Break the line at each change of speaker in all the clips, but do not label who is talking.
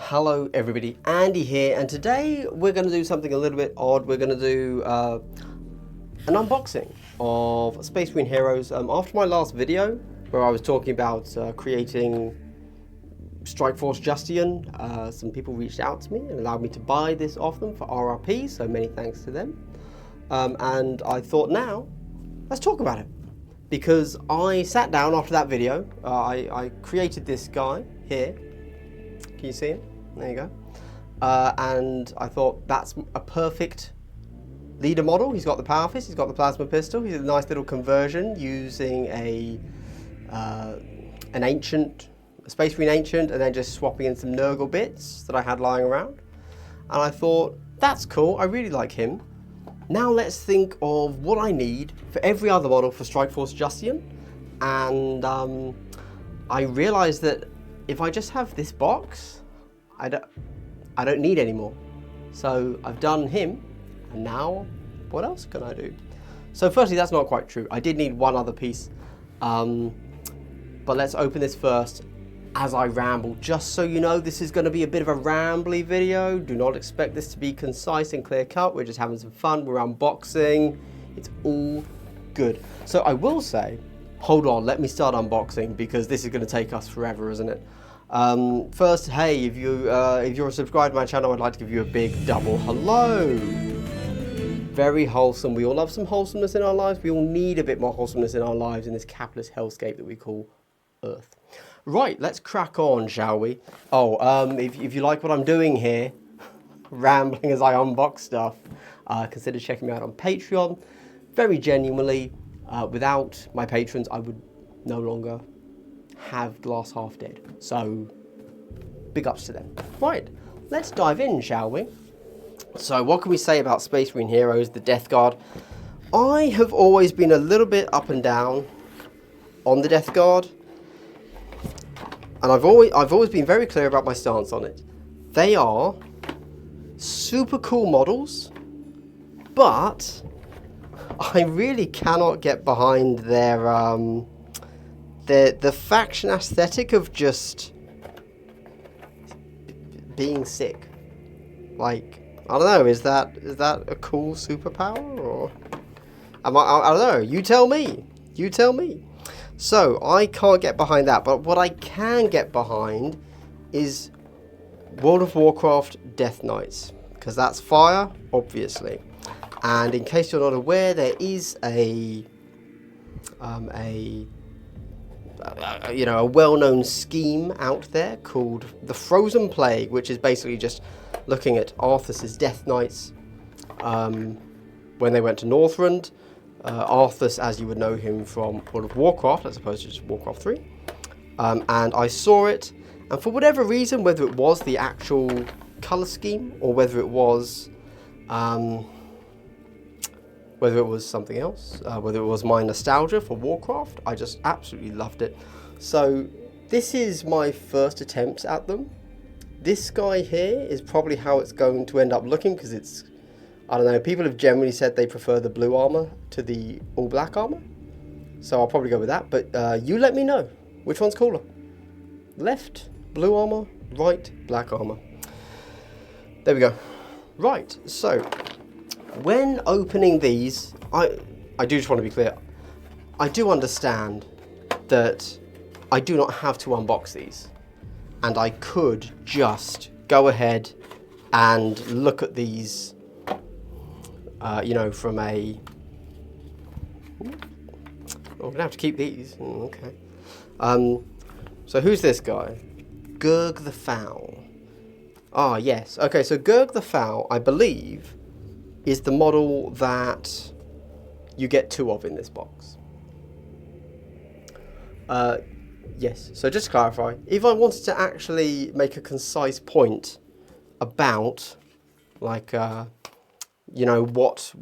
Hello everybody, Andy here, and today we're going to do something a little bit odd. We're going to do an unboxing of Space Marine Heroes. After my last video where I was talking about creating Strike Force Justian, some people reached out to me and allowed me to buy this off them for RRP, so many thanks to them. And I thought, now let's talk about it, because I sat down after that video. I created this guy here. Can you see him? There you go. And I thought that's a perfect leader model. He's got the power fist, he's got the plasma pistol, he's a nice little conversion using an ancient, a Space Marine ancient, and then just swapping in some Nurgle bits that I had lying around. And I thought, that's cool, I really like him. Now let's think of what I need for every other model for Strike Force Justian. And I realized that if I just have this box, I don't need any more. So I've done him, and now what else can I do? So firstly, that's not quite true. I did need one other piece, but let's open this first as I ramble. Just so you know, this is going to be a bit of a rambly video. Do not expect this to be concise and clear cut. We're just having some fun. We're unboxing. It's all good. So I will say, hold on, let me start unboxing, because this is going to take us forever, isn't it? First, hey, if you're subscribed to my channel, I'd like to give you a big double hello. Very wholesome. We all love some wholesomeness in our lives. We all need a bit more wholesomeness in our lives in this capitalist hellscape that we call Earth. Right, let's crack on, shall we? Oh, if you like what I'm doing here, rambling as I unbox stuff, consider checking me out on Patreon. Very genuinely, without my patrons, I would no longer have Glass Half Dead. So, big ups to them. Right, let's dive in, shall we? So, what can we say about Space Marine Heroes, the Death Guard? I have always been a little bit up and down on the Death Guard, and I've always been very clear about my stance on it. They are super cool models, but I really cannot get behind their the faction aesthetic of just being sick. Like, I don't know, is that a cool superpower, or I don't know, you tell me. So I can't get behind that, but what I can get behind is World of Warcraft Death Knights, because that's fire, obviously. And in case you're not aware, there is a well-known scheme out there called the Frozen Plague, which is basically just looking at Arthas's Death Knights when they went to Northrend. Arthas, as you would know him from World of Warcraft, as opposed to just Warcraft 3. And I saw it, and for whatever reason, whether it was the actual colour scheme or whether it was something else, whether it was my nostalgia for Warcraft, I just absolutely loved it. So this is my first attempt at them. This guy here is probably how it's going to end up looking, because it's, I don't know, people have generally said they prefer the blue armour to the all black armour. So I'll probably go with that, but you let me know, which one's cooler? Left, blue armour, right, black armour. There we go. Right, so when opening these, I do just want to be clear, I do understand that I do not have to unbox these, and I could just go ahead and look at these, from a, I'm gonna have to keep these, okay. So who's this guy? Gurg the Foul. Ah, yes, okay, so Gurg the Foul, I believe, is the model that you get two of in this box. Yes, so just to clarify, if I wanted to actually make a concise point about, like, what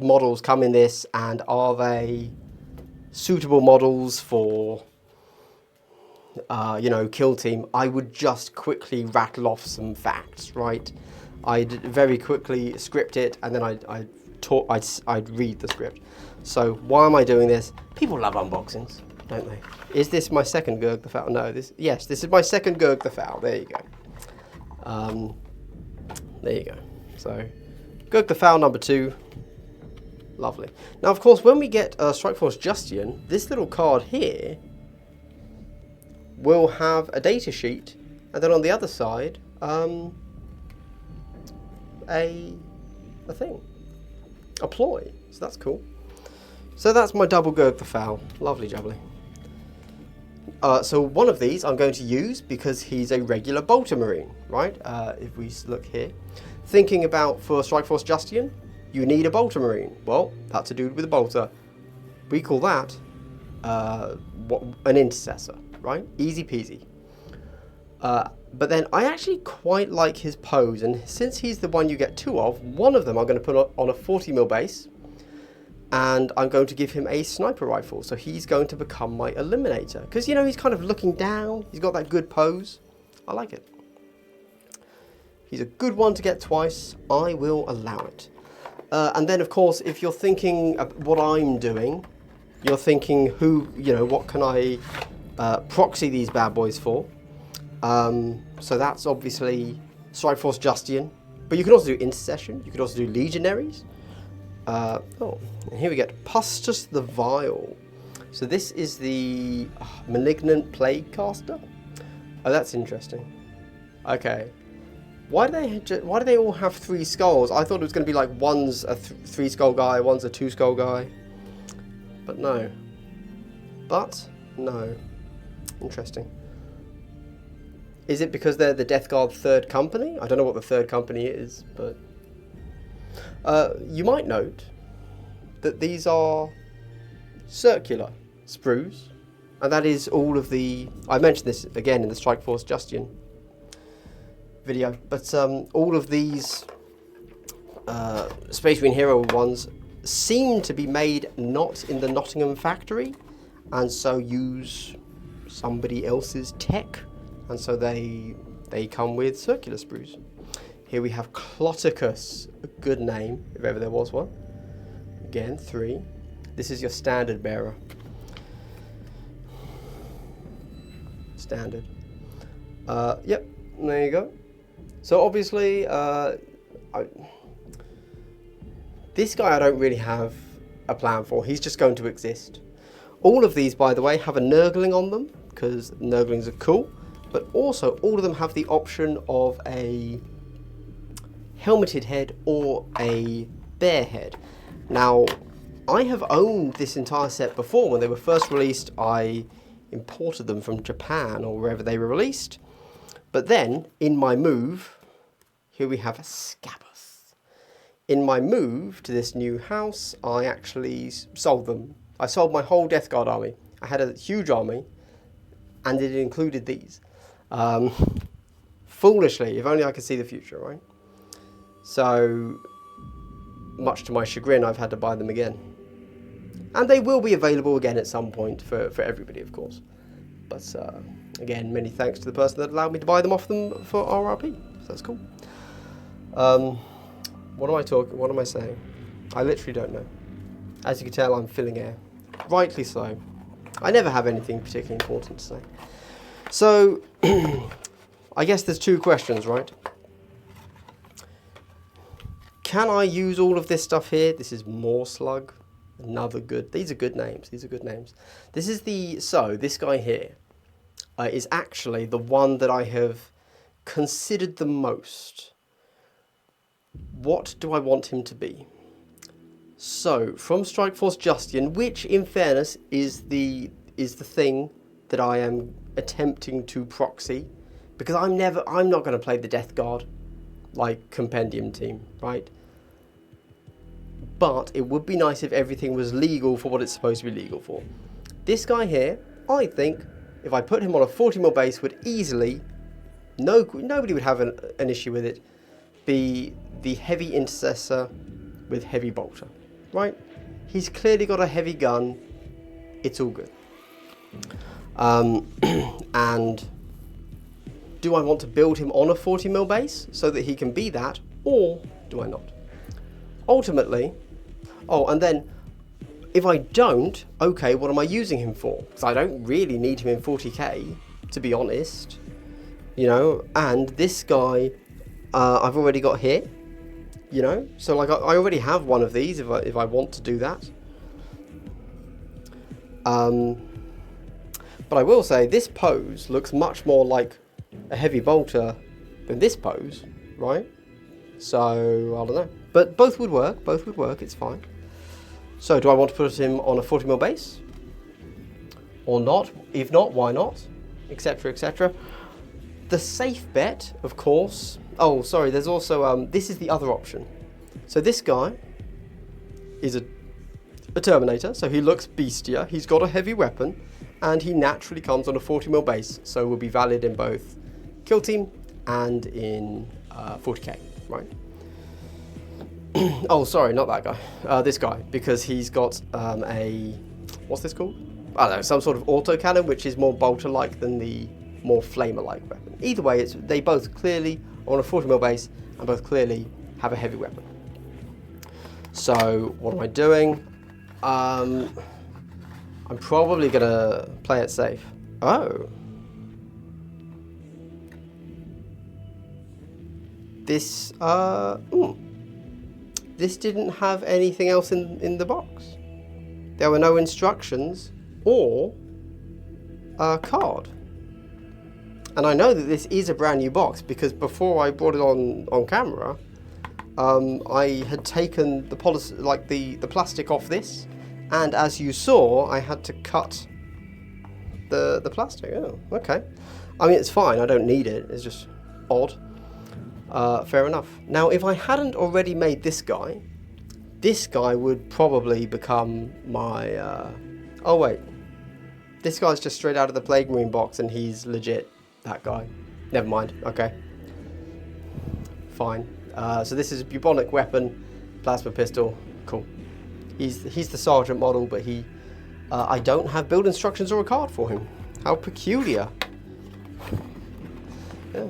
models come in this, and are they suitable models for, kill team, I would just quickly rattle off some facts, right? I'd very quickly script it, and then I'd read the script. So why am I doing this? People love unboxings, don't they? Is this my second Gurg the Foul? No, yes, this is my second Gurg the Foul. There you go. There you go. So, Gurg the Foul number 2. Lovely. Now, of course, when we get Strike Force Justian, this little card here will have a data sheet, and then on the other side, a thing, a ploy. So that's cool. So that's my double Gurg the Foul. Lovely jubbly. So one of these I'm going to use because he's a regular bolter marine, right? If we look here, thinking about for Strike Force Justian, you need a bolter marine. Well, that's a dude with a bolter. We call that an intercessor, right? Easy peasy. But then I actually quite like his pose, and since he's the one you get 2 of, one of them I'm going to put on a 40mm base, and I'm going to give him a sniper rifle, so he's going to become my eliminator. Because, you know, he's kind of looking down, he's got that good pose. I like it. He's a good one to get twice, I will allow it. And then, of course, if you're thinking of what I'm doing, you're thinking what can I proxy these bad boys for? So that's obviously Strike Force Justian, but you can also do intercession, you could also do legionaries. And here we get Pustus the Vile. So this is the malignant plague caster. Oh, that's interesting. Okay. Why do they all have 3 skulls? I thought it was going to be like one's a 3 skull guy, one's a 2 skull guy. But no. Interesting. Is it because they're the Death Guard 3rd company? I don't know what the 3rd company is, but you might note that these are circular sprues, and that is all of the, I mentioned this again in the Strike Force Justian video, but all of these Space Marine Hero ones seem to be made not in the Nottingham factory, and so use somebody else's tech, and so they come with circular sprues. Here we have Cloticus, a good name, if ever there was one. Again, 3. This is your standard bearer. Standard. Yep, there you go. So obviously, this guy I don't really have a plan for. He's just going to exist. All of these, by the way, have a nurgling on them, because nurglings are cool. But also, all of them have the option of a helmeted head or a bear head. Now, I have owned this entire set before. When they were first released, I imported them from Japan or wherever they were released. But then, in my move, here we have a Scabbeth. In my move to this new house, I actually sold them. I sold my whole Death Guard army. I had a huge army, and it included these. Foolishly, if only I could see the future, right? So, much to my chagrin, I've had to buy them again. And they will be available again at some point for everybody, of course. But, again, many thanks to the person that allowed me to buy them off them for RRP. So that's cool. What am I saying? I literally don't know. As you can tell, I'm filling air. Rightly so. I never have anything particularly important to say. So, I guess there's 2 questions, right? Can I use all of this stuff here? This is more slug. Another good. These are good names. These are good names. This is this guy here is actually the one that I have considered the most. What do I want him to be? So, from Strike Force Justian, which in fairness is the thing that I am attempting to proxy, because I'm not going to play the Death Guard like compendium team, right? But it would be nice if everything was legal for what it's supposed to be legal for. This guy here, I think, if I put him on a 40mm base, would easily, nobody would have an issue with it, be the heavy intercessor with heavy bolter, right? He's clearly got a heavy gun. It's all good. And do I want to build him on a 40mm base so that he can be that, or do I not? Ultimately, and then if I don't, okay, what am I using him for? Because I don't really need him in 40k, to be honest. you know, and this guy I've already got here, you know, so like I already have one of these if I want to do that. But I will say this pose looks much more like a heavy bolter than this pose, right? So I don't know, but both would work, it's fine. So do I want to put him on a 40mm base or not? If not, why not? Etc, etc. The safe bet, of course. Oh, sorry, there's also, this is the other option. So this guy is a Terminator, so he looks beastier, he's got a heavy weapon, and he naturally comes on a 40mm base, so will be valid in both Kill Team and in 40k, right? Oh, sorry, not that guy. This guy, because he's got a, what's this called? I don't know, some sort of autocannon, which is more bolter-like than the more flamer-like weapon. Either way, they both clearly are on a 40mm base and both clearly have a heavy weapon. So what am I doing? I'm probably gonna play it safe. Oh. This this didn't have anything else in the box. There were no instructions or a card. And I know that this is a brand new box because before I brought it on camera, I had taken the plastic off this, and as you saw, I had to cut the plastic. Oh, okay. I mean, it's fine. I don't need it. It's just odd. Fair enough. Now, if I hadn't already made this guy would probably become my... oh, wait. This guy's just straight out of the Plague Marine box, and he's legit that guy. Never mind. Okay. Fine. So this is a bubonic weapon, plasma pistol. Cool. He's the sergeant model, but I don't have build instructions or a card for him. How peculiar. Yeah.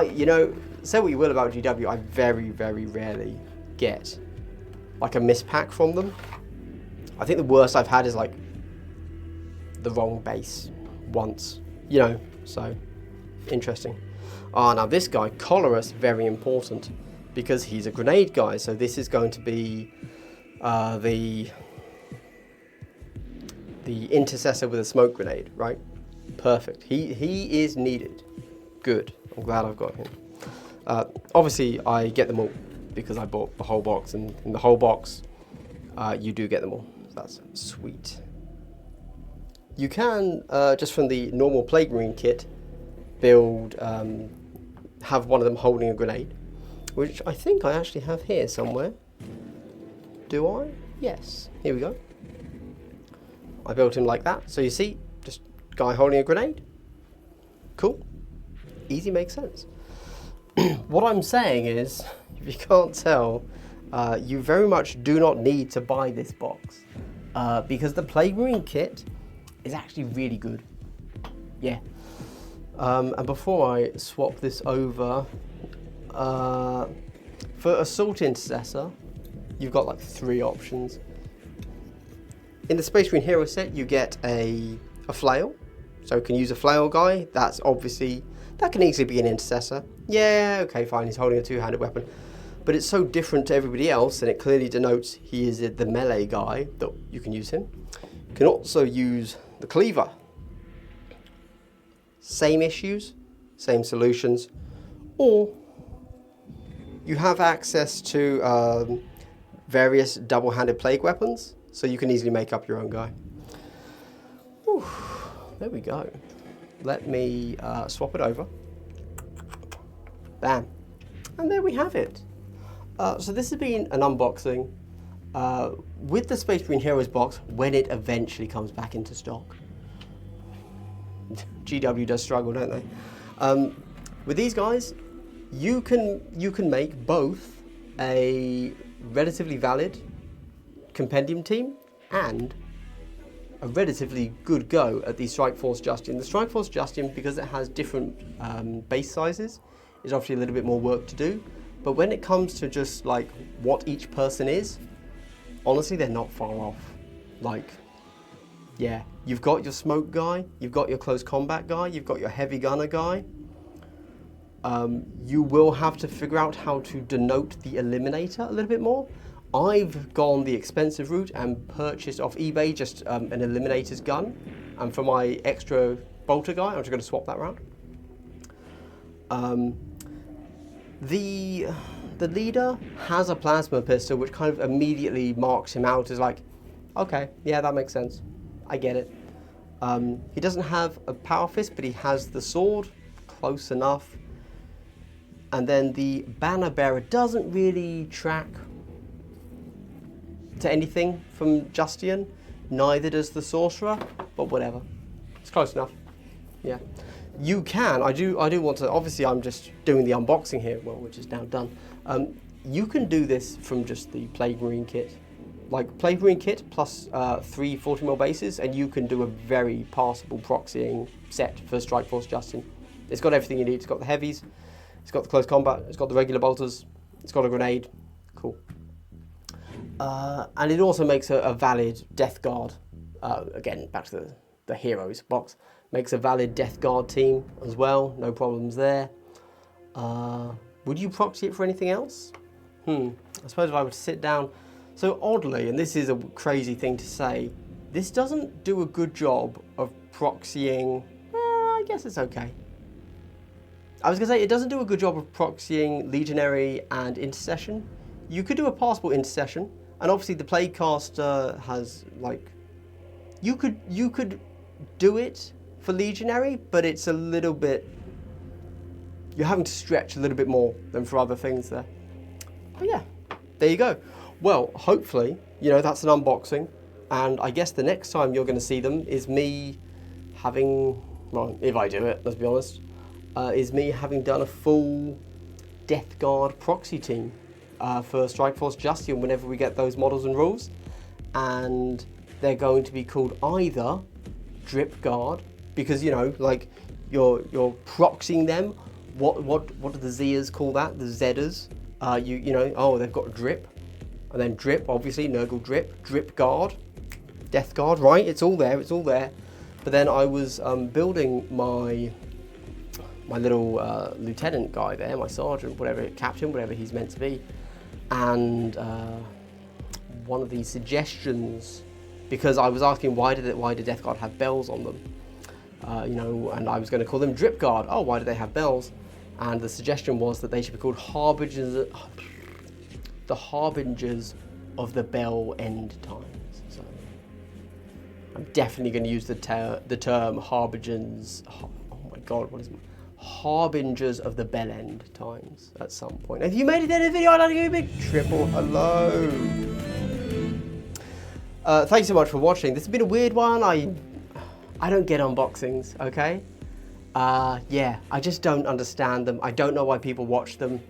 You know, say what you will about GW, I very, very rarely get like a mispack from them. I think the worst I've had is like the wrong base once, you know, so interesting. Now this guy, Colorus, very important because he's a grenade guy, so this is going to be the intercessor with a smoke grenade, right? Perfect. He is needed. Good. I'm glad I've got him. Obviously, I get them all because I bought the whole box, and in the whole box, you do get them all. So that's sweet. You can, just from the normal Plague Marine kit, build, have one of them holding a grenade, which I think I actually have here somewhere. Do I? Yes. Here we go. I built him like that. So you see, just guy holding a grenade. Cool. Easy, makes sense. What I'm saying is, if you can't tell, you very much do not need to buy this box because the Plague Marine kit is actually really good. Yeah. And before I swap this over, for Assault Intercessor, you've got like 3 options. In the Space Marine Hero set, you get a flail, so you can use a flail guy. That's obviously, that can easily be an intercessor. Yeah, okay, fine, he's holding a 2-handed weapon. But it's so different to everybody else, and it clearly denotes he is the melee guy, that you can use him. You can also use the cleaver. Same issues, same solutions, or you have access to various double-handed plague weapons, so you can easily make up your own guy. Whew, there we go. Let me swap it over. Bam. And there we have it. So this has been an unboxing with the Space Marine Heroes box when it eventually comes back into stock. GW does struggle, don't they? With these guys, you can make both a relatively valid compendium team and a relatively good go at the Strike Force Justian. The Strike Force Justian, because it has different base sizes, is obviously a little bit more work to do. But when it comes to just like what each person is, honestly, they're not far off. Like, yeah, you've got your smoke guy, you've got your close combat guy, you've got your heavy gunner guy. You will have to figure out how to denote the eliminator a little bit more. I've gone the expensive route and purchased off eBay just an eliminator's gun. And for my extra bolter guy, I'm just going to swap that around. The leader has a plasma pistol, which kind of immediately marks him out as like, okay, yeah, that makes sense. I get it. He doesn't have a power fist, but he has the sword, close enough. And then the banner bearer doesn't really track to anything from Justian. Neither does the sorcerer, but whatever. It's close enough. Yeah. You can, I do want to, obviously I'm just doing the unboxing here, well, which is now done. You can do this from just the Plague Marine kit. Like Plague Marine kit plus 3 40mm bases, and you can do a very passable proxying set for Strike Force Justian. It's got everything you need. It's got the heavies, it's got the close combat, it's got the regular bolters, it's got a grenade. Cool. And it also makes a valid Death Guard. Again, back to the Heroes box. Makes a valid Death Guard team as well. No problems there. Would you proxy it for anything else? I suppose if I would sit down. So oddly, and this is a crazy thing to say, this doesn't do a good job of proxying. I guess it's okay. I was going to say, it doesn't do a good job of proxying legionary and intercession. You could do a passable intercession, and obviously the Plaguecaster has like, you could do it for legionary, but it's a little bit, you're having to stretch a little bit more than for other things there. But yeah, there you go. Well, hopefully, you know, that's an unboxing, and I guess the next time you're going to see them is me having, well, if I do it, let's be honest, is me having done a full Death Guard proxy team for Strike Force Justian whenever we get those models and rules. And they're going to be called either Drip Guard, because, you know, like you're proxying them. What do the Zers call that? The Zedders. You know, oh, they've got drip. And then drip, obviously, Nurgle drip. Drip Guard. Death Guard, right? It's all there, it's all there. But then I was building my little lieutenant guy there, my sergeant, whatever, captain, whatever he's meant to be. And one of the suggestions, because I was asking why did Death Guard have bells on them? You know, and I was going to call them Drip Guard. Oh, why do they have bells? And the suggestion was that they should be called Harbingers, the Harbingers of the Bell End Times. So I'm definitely going to use the term Harbingers. Oh my God, what is it? Harbingers of the Bell End Times at some point. If you made it to the video, I'd like to give you a big triple hello. Thank you so much for watching. This has been a weird one. I don't get unboxings, okay? Yeah, I just don't understand them. I don't know why people watch them.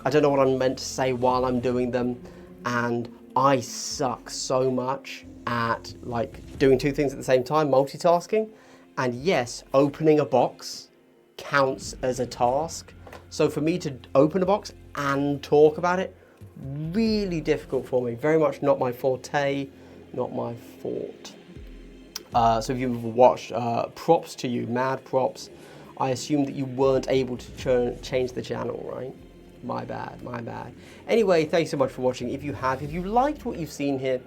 I don't know what I'm meant to say while I'm doing them. And I suck so much at like doing two things at the same time, multitasking. And yes, opening a box counts as a task. So for me to open a box and talk about it, really difficult for me. Very much not my forte, not my fort. So if you've watched, props to you, mad props. I assume that you weren't able to change the channel, right? My bad, my bad. Anyway, thanks so much for watching. If you liked what you've seen here,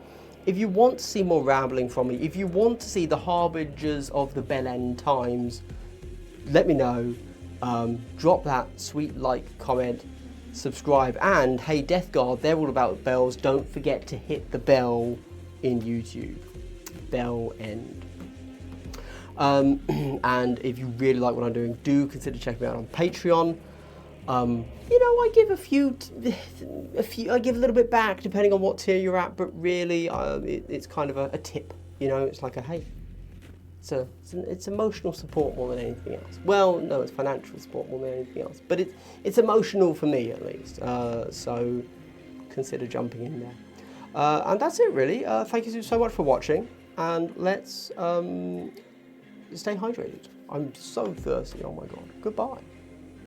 if you want to see more rambling from me, if you want to see the Harbingers of the Bell End Times, let me know. Drop that sweet like, comment, subscribe, and hey, Death Guard, they're all about bells. Don't forget to hit the bell in YouTube. Bell End. And if you really like what I'm doing, do consider checking me out on Patreon. You know, I give I give a little bit back depending on what tier you're at, but really, it's kind of a tip. You know, it's like a hey. It's emotional support more than anything else. Well, no, it's financial support more than anything else, but it's emotional for me at least. So consider jumping in there. And that's it really. Thank you so much for watching, and let's stay hydrated. I'm so thirsty, oh my God. Goodbye.